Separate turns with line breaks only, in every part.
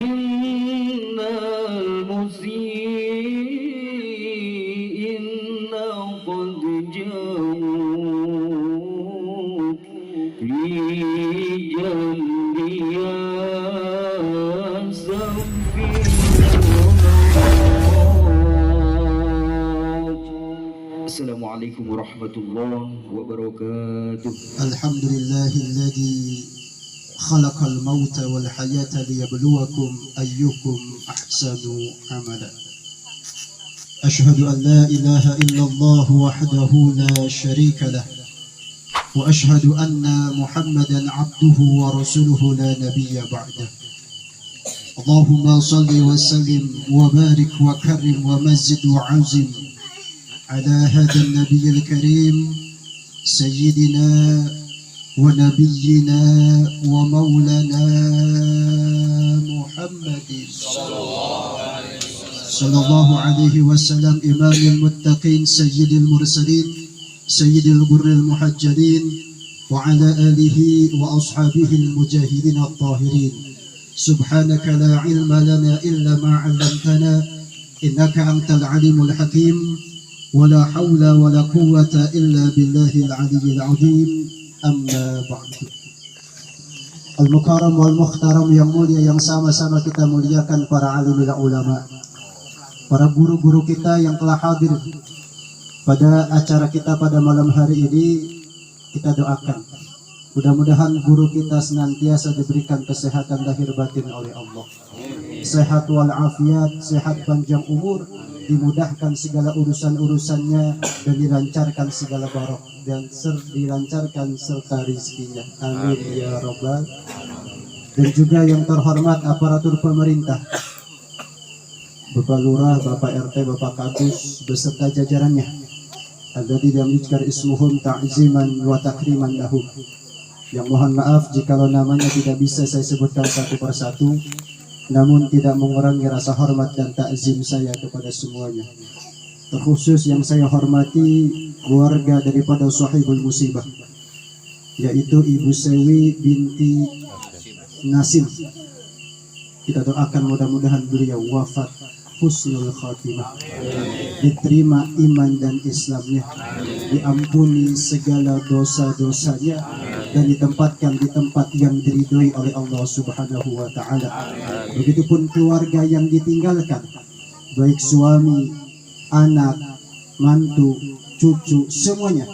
innal musii'inna qad ja'u fi jambiya Assalamualaikum warahmatullahi wabarakatuh.
Alhamdulillahilladzi khalaqal mauta wal hayata liyabluwakum ayyukum ahsanu amala. Ashhadu an la ilaha illallah wahdahu la syarika lah wa ashhadu anna Muhammadan abduhu wa rasuluhu la nabiyya ba'dah. Allahumma salli wa sallim wa barik wa karrim wa mazid wa azim على هذا النبي الكريم سيدنا ونبينا ومولانا محمد صلى الله عليه وسلم إمام المتقين سيد المرسلين سيد الغر المحجلين وعلى آله وأصحابه المجاهدين الطاهرين سبحانك لا علم لنا إلا ما علمتنا إنك أنت العليم الحكيم ولا حول ولا قوة إلا بالله العلي العظيم أما بعد. Al-Mukarram wal Mukhtaram yang mulia yang sama-sama kita muliakan para alim dan ulama, para guru-guru kita yang telah hadir pada acara kita pada malam hari ini. Kita doakan mudah-mudahan guru kita senantiasa diberikan kesehatan lahir batin oleh Allah, sehat walafiat, sehat panjang umur, dimudahkan segala urusan-urusannya dan dilancarkan segala barok dan dilancarkan serta rizkinya. Amin ya Rabbal. Dan juga yang terhormat aparatur pemerintah, Bapak Lurah, Bapak RT, Bapak Kadus beserta jajarannya, alladzi lam yuzkar ismuhum ta'ziman wa takriman lahum. Yang mohon maaf jikalau namanya tidak bisa saya sebutkan satu persatu, namun tidak mengurangi rasa hormat dan takzim saya kepada semuanya. Terkhusus yang saya hormati keluarga daripada sahibul musibah, yaitu Ibu Sewi binti Nasim. Kita doakan mudah-mudahan beliau wafat husnul khatimah, diterima iman dan Islamnya, diampuni segala dosa-dosanya, dan ditempatkan di tempat yang diridhoi oleh Allah Subhanahu wa taala. Begitupun keluarga yang ditinggalkan, baik suami, anak, mantu, cucu, semuanya.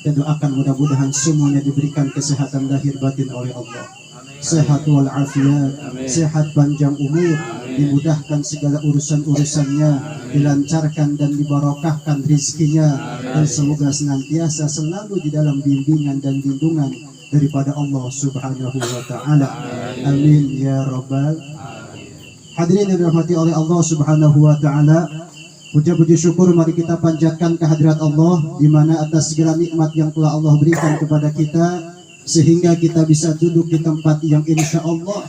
Kita doakan mudah-mudahan semuanya diberikan kesehatan lahir batin oleh Allah, sehat walafiat, sehat panjang umur, dimudahkan segala urusan-urusannya, dilancarkan dan dibarokahkan rizkinya, dan semoga senantiasa selalu di dalam bimbingan dan lindungan daripada Allah Subhanahu wa taala. Amin ya Rabbal. Hadirin yang dirahmati oleh Allah Subhanahu wa taala, puja-puji syukur mari kita panjatkan kehadirat Allah, di mana atas segala nikmat yang telah Allah berikan kepada kita sehingga kita bisa duduk di tempat yang insya Allah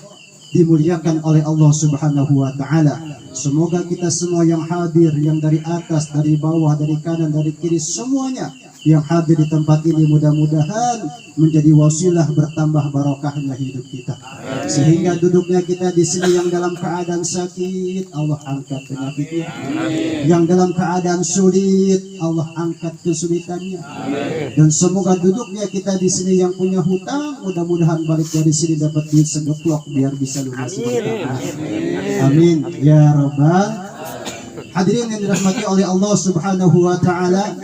dimuliakan oleh Allah Subhanahu wa taala. Semoga kita semua yang hadir, yang dari atas, dari bawah, dari kanan, dari kiri, semuanya yang hadir di tempat ini mudah-mudahan menjadi wasilah bertambah barokahnya hidup kita, sehingga duduknya kita di sini yang dalam keadaan sakit Allah angkat penyakitnya, yang dalam keadaan sulit Allah angkat kesulitannya, dan semoga duduknya kita di sini yang punya hutang mudah-mudahan balik dari sini dapat duit segeplok biar bisa lunasi hutang. Amin ya Rabbal. Hadirin yang dirahmati oleh Allah Subhanahu wa taala,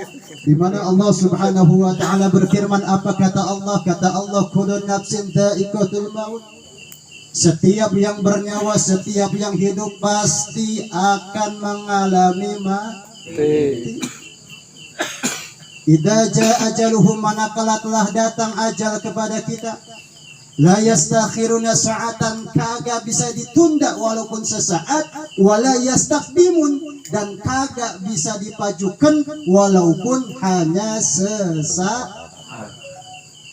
di mana Allah Subhanahu wa taala berfirman, apa kata Allah? Kata Allah, kullu nafsin dha'iqatul maut. Setiap yang bernyawa, setiap yang hidup pasti akan mengalami mati. Idza jaa ajaluhum, manakala telah datang ajal kepada kita, la yastakhiruna sa'atan, kagak bisa ditunda walaupun sesaat, wala yastaqdimun, dan kagak bisa dipajukan walaupun hanya sesaat.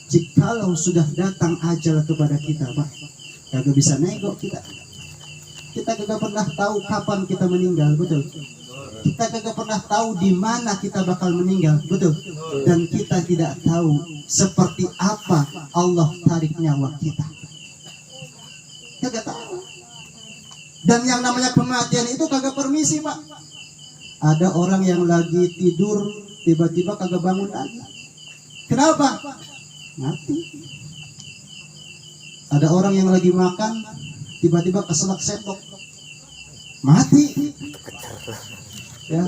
Jikalau sudah datang ajal kepada kita, Pak, kagak bisa nego kita. Kita kagak pernah tahu kapan kita meninggal, betul? Kita kagak pernah tahu di mana kita bakal meninggal, betul? Dan kita tidak tahu seperti apa Allah tarik nyawa kita. Kagak tahu. Dan yang namanya kematian itu kagak permisi, Pak. Ada orang yang lagi tidur tiba-tiba kagak bangun lagi. Kenapa? Mati. Ada orang yang lagi makan tiba-tiba keselak sendok. Mati. Ya,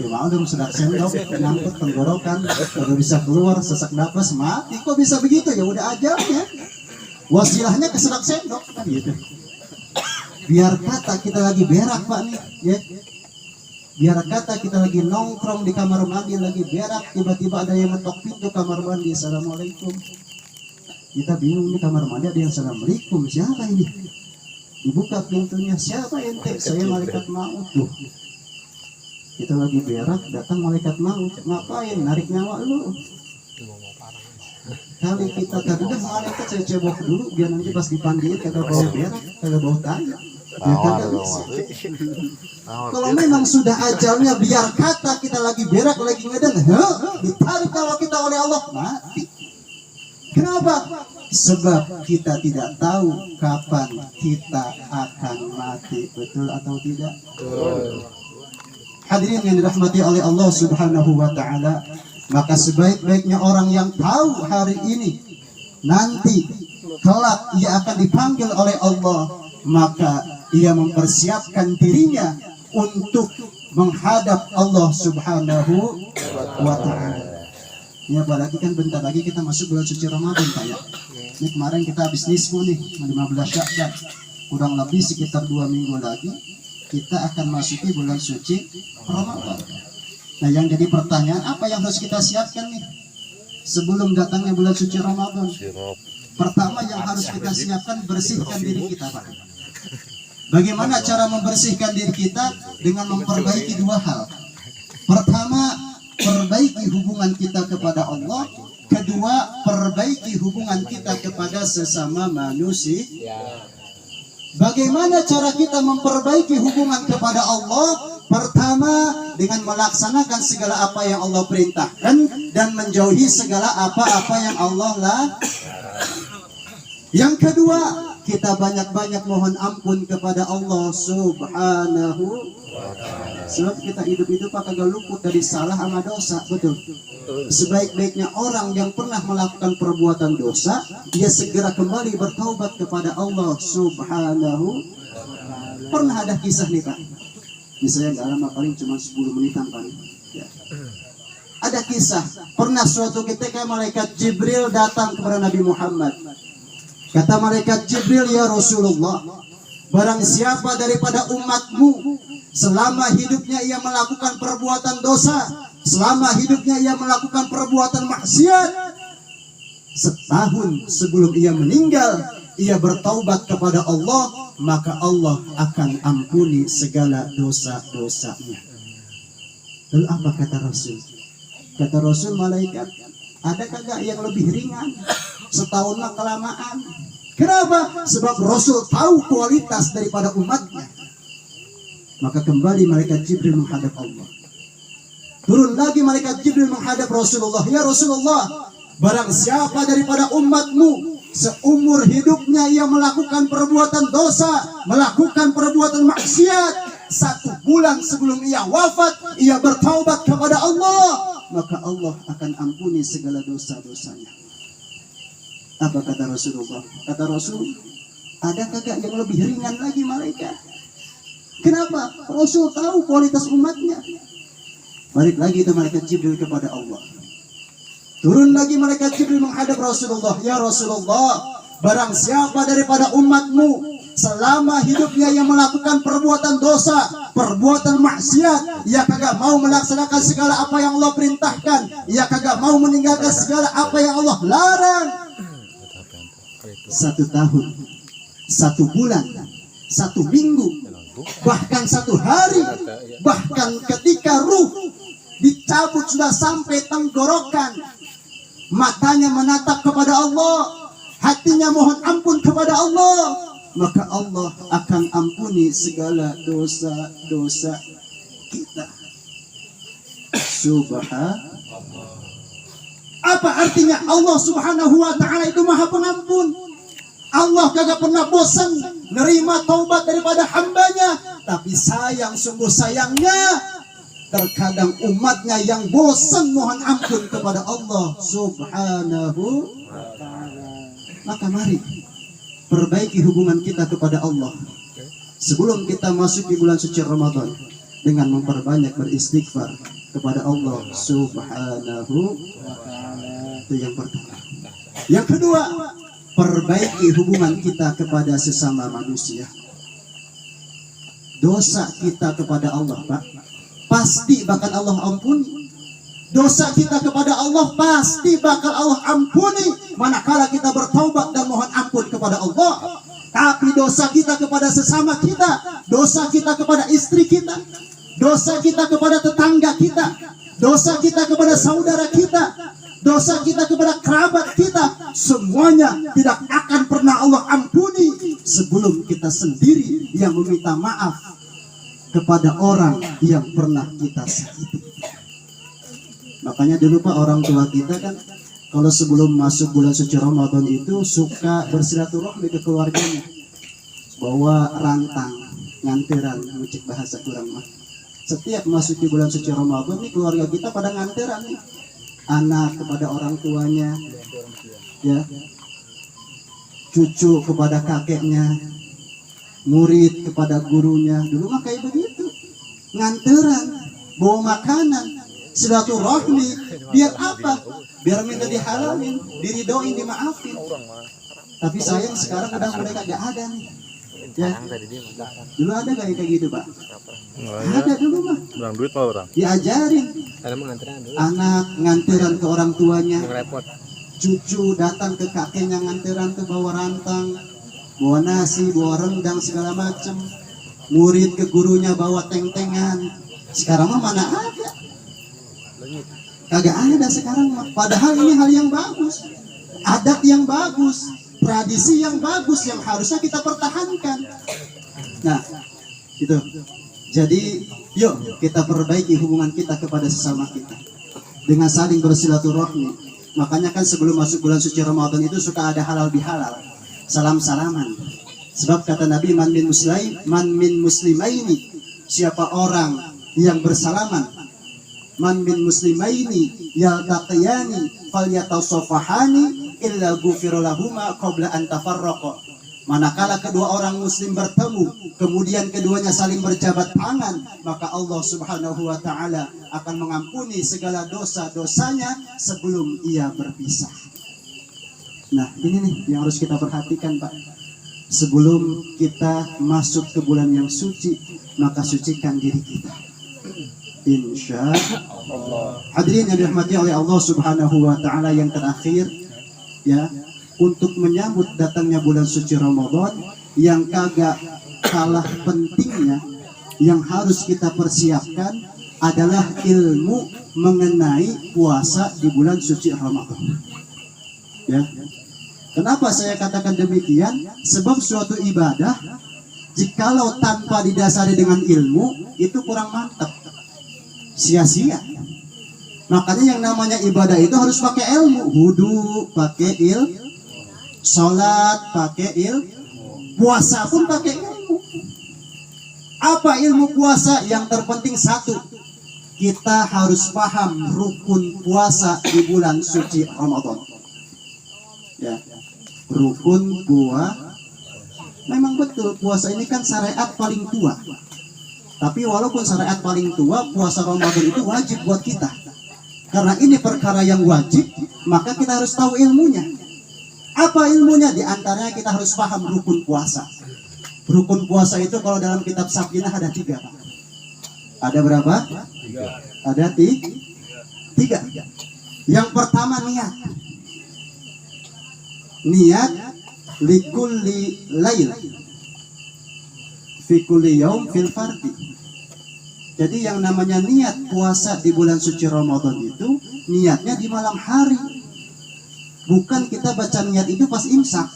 mau dong sedang sendok, nyangkut tenggorokan, baru bisa keluar, sesak napas, mati. Kok bisa begitu? Ya udah ajalnya. Wasilahnya kesedak sendok kan gitu. Biar kata kita lagi berak, Pak nih, ya. Biar kata kita lagi nongkrong di kamar mandi lagi berak, tiba-tiba ada yang ngetok pintu kamar mandi, assalamualaikum. Kita bingung nih, kamar mandi ada yang assalamualaikum, siapa ini? Dibuka pintunya, siapa ente? Saya malaikat maut tuh. Kita lagi berak, datang malaikat maut, ngapain? Narik nyawa lu. Kali kita tadi kan malaikat saya cebok dulu biar nanti pas dipandiin kagak bau berak, kagak bau tai. Ya kagak bisa. Kalau memang sudah ajalnya, biar kata kita lagi berak, lagi ngeden, ditarik kalau kita oleh Allah, mati. Kenapa? Sebab kita tidak tahu kapan kita akan mati. Betul atau tidak? Hadirin yang dirahmati oleh Allah Subhanahu wa taala, maka sebaik-baiknya orang yang tahu hari ini nanti kelak ia akan dipanggil oleh Allah, maka ia mempersiapkan dirinya untuk menghadap Allah Subhanahu wa taala. Ya, apalagi kan bentar lagi kita masuk bulan suci Ramadan, Pak ya. Ini kemarin kita habis nisfu nih, 15 Sya'ban. Kurang lebih sekitar 2 minggu lagi kita akan masuki bulan suci Ramadan. Nah, yang jadi pertanyaan, apa yang harus kita siapkan nih sebelum datangnya bulan suci Ramadan? Pertama yang harus kita siapkan, bersihkan diri kita, Pak. Bagaimana cara membersihkan diri kita? Dengan memperbaiki 2 hal. Pertama, perbaiki hubungan kita kepada Allah. Kedua, perbaiki hubungan kita kepada sesama manusia. Bagaimana cara kita memperbaiki hubungan kepada Allah? Pertama, dengan melaksanakan segala apa yang Allah perintahkan dan menjauhi segala apa-apa yang Allah larang. Yang kedua, kita banyak-banyak mohon ampun kepada Allah Subhanahu wa ta'ala. Sebab kita hidup-hidup kagak luput dari salah sama dosa, betul. Sebaik-baiknya orang yang pernah melakukan perbuatan dosa, dia segera kembali bertaubat kepada Allah Subhanahu. Pernah ada kisah nih, Pak. Misalnya nggak lama, paling cuma 10 menitan paling. Ya. Ada kisah, pernah suatu ketika malaikat Jibril datang kepada Nabi Muhammad. Kata malaikat Jibril, ya Rasulullah, barang siapa daripada umatmu selama hidupnya ia melakukan perbuatan dosa, selama hidupnya ia melakukan perbuatan maksiat, setahun sebelum ia meninggal ia bertaubat kepada Allah, maka Allah akan ampuni segala dosa-dosanya. Lalu apa kata Rasul? Kata Rasul, malaikat, ada kagak yang lebih ringan? Setahun mah kelamaan. Kenapa? Sebab Rasul tahu kualitas daripada umatnya. Maka kembali malaikat Jibril menghadap Allah. Turun lagi malaikat Jibril menghadap Rasulullah. Ya Rasulullah, barang siapa daripada umatmu seumur hidupnya ia melakukan perbuatan dosa, melakukan perbuatan maksiat, 1 bulan sebelum ia wafat ia bertaubat kepada Allah, maka Allah akan ampuni segala dosa-dosanya. Apa kata Rasulullah? Kata Rasul, ada kagak yang lebih ringan lagi malaikat? Kenapa? Rasul tahu kualitas umatnya. Balik lagi itu malaikat Jibril kepada Allah. Turun lagi malaikat Jibril menghadap Rasulullah. Ya Rasulullah, barang siapa daripada umatmu selama hidupnya yang melakukan perbuatan dosa, perbuatan maksiat, ia kagak mau melaksanakan segala apa yang Allah perintahkan, ia kagak mau meninggalkan segala apa yang Allah larang, 1 tahun, 1 bulan, 1 minggu, bahkan 1 hari, bahkan ketika ruh dicabut sudah sampai tenggorokan, matanya menatap kepada Allah, hatinya mohon ampun kepada Allah, maka Allah akan ampuni segala dosa-dosa kita. Subhanallah. Apa artinya? Allah Subhanahu wa ta'ala itu maha pengampun. Allah kagak pernah bosan nerima taubat daripada hambanya. Tapi sayang, sungguh sayangnya, terkadang umatnya yang bosan mohon ampun kepada Allah Subhanahu wa ta'ala. Maka mari perbaiki hubungan kita kepada Allah sebelum kita masuk di bulan suci Ramadan dengan memperbanyak beristighfar kepada Allah Subhanahu wa ta'ala. Itu yang pertama. Yang kedua, perbaiki hubungan kita kepada sesama manusia. Dosa kita kepada Allah, Pak, pasti bakal Allah ampuni. Dosa kita kepada Allah pasti bakal Allah ampuni manakala kita bertaubat dan mohon ampun kepada Allah. Tapi dosa kita kepada sesama kita, dosa kita kepada istri kita, dosa kita kepada tetangga kita, dosa kita kepada saudara kita, dosa kita kepada kerabat kita, semuanya tidak akan pernah Allah ampuni sebelum kita sendiri yang meminta maaf kepada orang yang pernah kita sakiti. Makanya dulu Pak, orang tua kita kan kalau sebelum masuk bulan suci Ramadan itu suka bersilaturahmi ke keluarganya, bawa rantang, nganteran, ngucik bahasa kurang mah. Setiap masuk di bulan suci Ramadan nih keluarga kita pada nganteran nih, anak kepada orang tuanya, ya, cucu kepada kakeknya, murid kepada gurunya. Dulu mah kayak begitu, nganteran, bawa makanan, silaturahmi. Biar apa? Biar minta dihalalin, diridoin, dimaafin. Tapi sayang sekarang udah mereka gak ada nih. Ya, dulu ada gak kayak gitu Pak? Ada dulu mah.
Kurang duit Pak orang.
Diajarin. Anak nganteran ke orang tuanya, cucu datang ke kakeknya nganteran tuh bawa rantang, bawa nasi, bawa rendang segala macam. Murid ke gurunya bawa teng-tengan. Sekarang mah mana ada? Kagak ada sekarang mah. Padahal ini hal yang bagus, adat yang bagus, tradisi yang bagus yang harusnya kita pertahankan. Nah, itu. Jadi, yuk kita perbaiki hubungan kita kepada sesama kita dengan saling bersilaturahmi. Makanya kan sebelum masuk bulan suci Ramadan itu suka ada halal bihalal, salam-salaman. Sebab kata Nabi, man min muslimaini, siapa orang yang bersalaman, man min muslimaini yaltaqiyani falyatasafahani illa ghufira lahuma qabla an tafarraqa. Manakala kedua orang muslim bertemu, kemudian keduanya saling berjabat tangan, maka Allah Subhanahu wa ta'ala akan mengampuni segala dosa-dosanya sebelum ia berpisah. Nah, ini nih yang harus kita perhatikan Pak. Sebelum kita masuk ke bulan yang suci, maka sucikan diri kita, insya Allah. Hadirin yang dirahmati oleh Allah Subhanahu wa ta'ala, yang terakhir ya, untuk menyambut datangnya bulan suci Ramadan, yang kagak kalah pentingnya yang harus kita persiapkan adalah ilmu mengenai puasa di bulan suci Ramadan. Ya. Kenapa saya katakan demikian? Sebab suatu ibadah jikalau tanpa didasari dengan ilmu itu kurang mantap, sia-sia. Makanya yang namanya ibadah itu harus pakai ilmu. Wudu pakai ilmu, sholat pakai ilmu, puasa pun pakai ilmu. Apa ilmu puasa? Yang terpenting satu, kita harus paham rukun puasa di bulan suci Ramadan. Ya, rukun puasa. Memang betul puasa ini kan syariat paling tua. Tapi walaupun syariat paling tua, puasa Ramadan itu wajib buat kita. Karena ini perkara yang wajib, maka kita harus tahu ilmunya. Apa ilmunya? Di antaranya kita harus paham rukun puasa. Rukun puasa itu kalau dalam kitab Sakinah ada 3 Pak. Ada berapa? 3. Ada 3. Yang pertama niat. Niat likulli lail fi kulli yaum fil fardi. Jadi yang namanya niat puasa di bulan suci Ramadan itu niatnya di malam hari. Bukan kita baca niat itu pas imsak.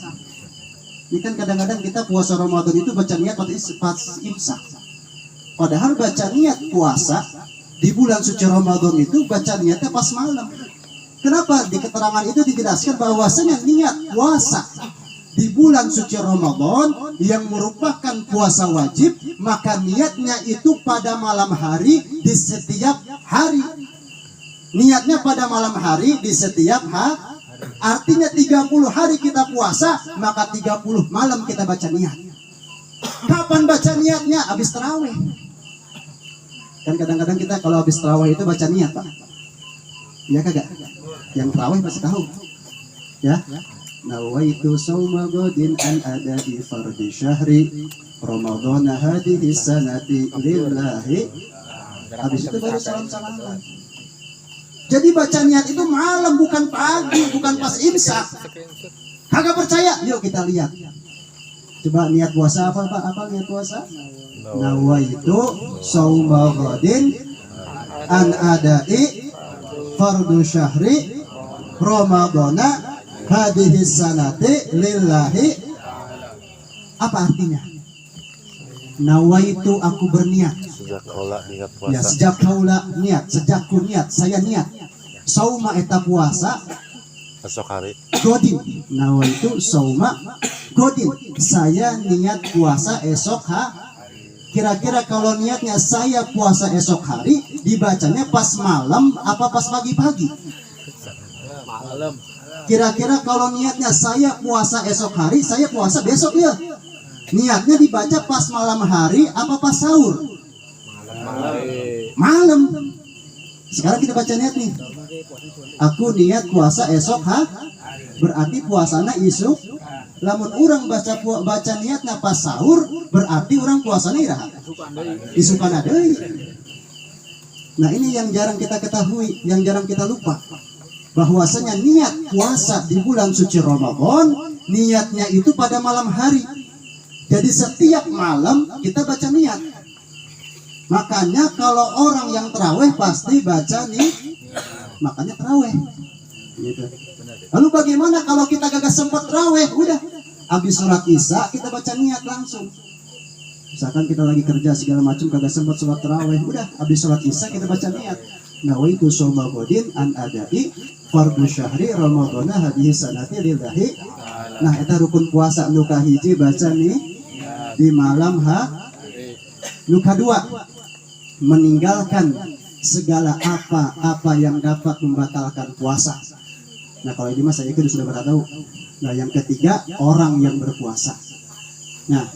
Ini kan kadang-kadang kita puasa Ramadan itu baca niat pas imsak. Padahal baca niat puasa di bulan suci Ramadan itu baca niatnya pas malam. Kenapa? Di keterangan itu dijelaskan bahwasanya niat puasa di bulan suci Ramadan yang merupakan puasa wajib, maka niatnya itu pada malam hari di setiap hari. Niatnya pada malam hari di setiap hari. Artinya 30 hari kita puasa, maka 30 malam kita baca niat. Kapan baca niatnya? Habis tarawih. Kan kadang-kadang kita kalau habis tarawih itu baca niat, Pak. Iya kagak? Yang tarawih pasti tahu. Ya. Nawaitu sauma ghadin an adai fardhi syahri Ramadhana hadhihi sanati lillahi. Habis itu baru salam-salaman. Jadi baca niat itu malam, bukan pagi, bukan pas imsak. Kagak percaya? Yuk kita lihat. Coba niat puasa apa Pak? Apa niat puasa? Nawaitu sauma ghadin an adai fardhu syahri Ramadhana hadhihi sanati lillahi. Apa artinya? Nawaitu, aku berniat.
Sejak kaula niat puasa.
Ya, sejak kaula niat, sejak ku niat, saya niat. Sauma eta puasa
Esok hari.
godin. Nawaitu sauma godin. Saya niat puasa esok hari. Kira-kira kalau niatnya saya puasa esok hari, dibacanya pas malam apa pas pagi-pagi?
Malam.
Kira-kira kalau niatnya saya puasa esok hari, saya puasa besok ya. Niatnya dibaca pas malam hari apa pas sahur? Malam. Sekarang kita baca niat nih. Aku niat puasa esok berarti puasana isuk. Lamun orang baca niatnya pas sahur, berarti orang puasana iraha. Isukan ada. Nah ini yang jarang kita ketahui, yang jarang kita lupa. Bahwasanya niat puasa di bulan suci Ramadan, niatnya itu pada malam hari. Jadi setiap malam kita baca niat. Makanya kalau orang yang terawih pasti baca nih, makanya terawih. Gitu. Lalu bagaimana kalau kita gak sempat terawih? Udah, habis sholat isya kita baca niat langsung. Misalkan kita lagi kerja segala macam kagak sempat sholat terawih, udah habis sholat isya kita baca niat. Nawaitu shauma ghadin an adai fardhu syahri Ramadhana hadhihi sanati lillahi. Nah, eta rukun puasa nu kahiji baca nih di malam nu kadua meninggalkan segala apa yang dapat membatalkan puasa. Nah, kalau ini mas saya kan sudah pada tahu. Nah, yang ketiga orang yang berpuasa. Nah,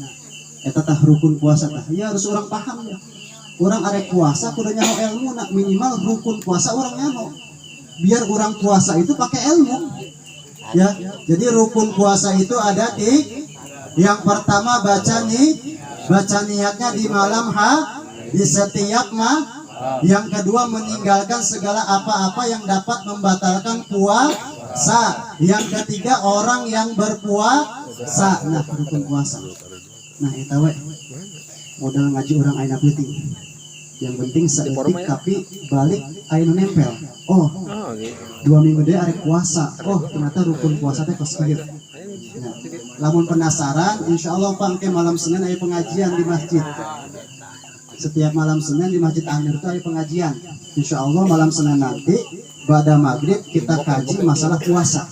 eta tah rukun puasa tah. Ya harus orang paham ya. Orang arek puasa kudu nyaho ilmu, nak minimal rukun puasa orang nyaho. Biar orang puasa itu pakai ilmu. Ya, jadi rukun puasa itu ada yang pertama baca niatnya di malam di setiap Yang kedua meninggalkan segala apa-apa yang dapat membatalkan puasa. Yang ketiga orang yang berpuasa. Nah, rukun puasa. Nah, eta we modal ngaji orang aina peuting. Yang penting saeutik tapi balik aya nu nempel. Oh, 2 minggu deh arek puasa. Oh, ternyata rukun puasa teh kos kieu. Nah, lamun penasaran, insyaallah pangke malam Senin aya pengajian di masjid. Setiap malam Senin di Masjid Anir itu ada pengajian. Insyaallah malam Senin nanti pada maghrib kita kaji masalah puasa.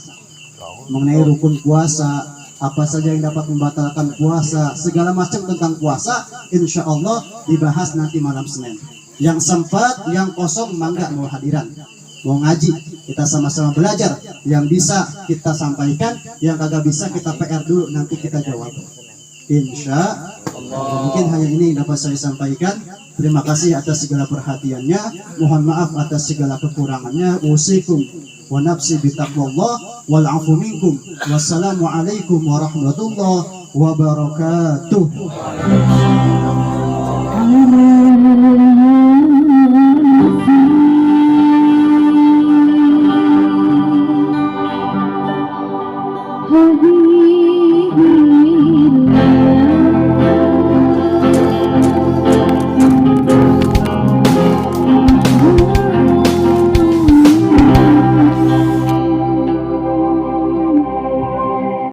Mengenai rukun puasa, apa saja yang dapat membatalkan puasa, segala macam tentang puasa, insya Allah dibahas nanti malam Senin. Yang sempat, yang kosong, mangga mau hadiran, mau ngaji, kita sama-sama belajar. Yang bisa kita sampaikan, yang kagak bisa kita PR dulu, nanti kita jawab. Insya Allah. Mungkin hanya ini yang dapat saya sampaikan. Terima kasih atas segala perhatiannya. Mohon maaf atas segala kekurangannya. Usikum wa nafsi bitaqwallah wal afu minkum. Wassalamualaikum warahmatullahi wabarakatuh.